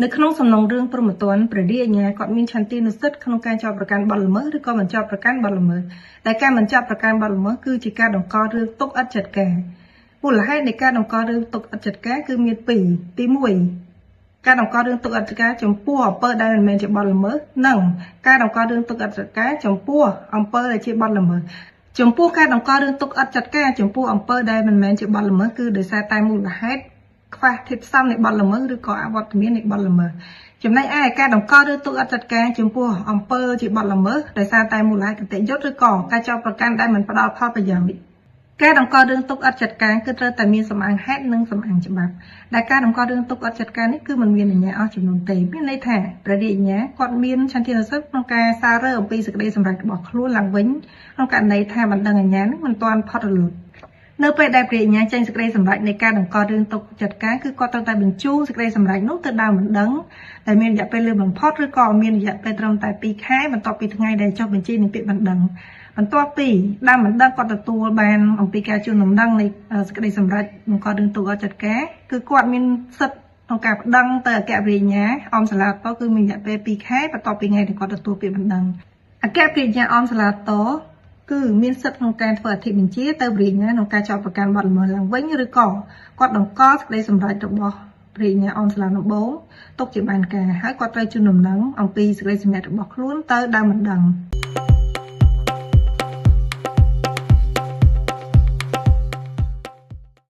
នៅក្នុងសំណុំរឿងព្រហ្មទណ្ឌព្រះរាជអាជ្ញាគាត់មានឆន្ទានុសិទ្ធិក្នុងការចោទប្រកាន់បទល្មើសឬក៏មិនចោទប្រកាន់បទល្មើសតែការមិនចោទប្រកាន់បទល្មើសគឺជាការតម្កល់រឿងទុកឥតចាត់ការមូលហេតុនៃការតម្កល់រឿងទុកឥតចាត់ការគឺមានពីរទី1ការតម្កល់រឿងទុកឥតចាត់ការចំពោះអំពើដែលមិនមែនជាបទល្មើសនិងការតម្កល់រឿងទុកឥតចាត់ការចំពោះអំពើដែលជាបទល្មើសចំពោះការតម្កល់រឿងទុកឥតចាត់ការចំពោះអំពើដែលមិនមែនជាបទល្មើសគឺដោយសារតែមូលហេតុខ្វះធាតុផ្សំនៃបទល្មើសឬក៏អវត្តមាននៃបទល្មើសចំណែកឯការតម្កល់ឬទុកឥតចាត់ការចំពោះអំពើជាបទល្មើសដោយសារតែមូលហេតុកតេយ្យឬក៏ការចោទប្រកាន់ដែលមិនផ្ដល់ផលប្រយោជន៍ការតម្កល់រឿងទុកឥតចាត់ការគឺត្រូវតែមានសម្អាងហេតុនិងសម្អាងច្បាប់ដែលការតម្កល់រឿងទុកឥតចាត់ការនេះគឺមិនមានអាជ្ញាអស់ចំនួនទេមានន័យថាព្រះរាជអាជ្ញាគាត់មានឆន្ទានុសិទ្ធិក្នុងការសាររើអំពីសេចក្តីសម្រេចរបស់ខ្លួនឡើងវិញក្នុងករណីថាបណ្ដឹងអាជ្ញានឹងមិនទាន់ផុតរលូតនៅពេលដែលព្រះអាជ្ញាចេញសេចក្តីសម្រេចនៃការតម្កល់រឿងទុកចាត់ការគឺគាត់ត្រូវតែបញ្ជូនសេចក្តីសម្រេចនោះទៅដល់បណ្ដឹងដែលមានរយៈពេលលឿនបំផុតឬក៏មានរយៈពេលត្រឹមតែ2ខែបន្ទាប់ពីថ្ងៃដែលចុះបញ្ជីនៃពាក្យបណ្ដឹងបន្ទាប់ពីដើមបណ្ដឹងគាត់ទទួលបានអំពីការជូនដំណឹងនៃសេចក្តីសម្រេចបង្ករឿងទុកអចាត់ការគឺគាត់មានសិទ្ធិក្នុងការប្តឹងទៅអគ្គព្រះអាជ្ញាអមសាលាតគឺមានរយៈពេល2ខែបន្ទាប់ពីថ្ងៃដែលគាត់ទទួលពាក្យបណ្ដឹងអគ្គព្រះអាជ្ញាអមសាលាតគឺមានសិទ្ធិក្នុងការធ្វើអធិបញ្ជាទៅព្រះអាជ្ញាក្នុងការចោទប្រកាន់បទល្មើសឡើងវិញឬក៏គាត់តម្កល់សេចក្តីសម្រេចរបស់ព្រះអាជ្ញាអមសាលាដំបូងទុកជាបានការហើយគាត់ត្រូវជូនដំណឹងអំពីសេចក្តីសម្រេចរបស់ខ្លួនទៅដើមបណ្ដឹង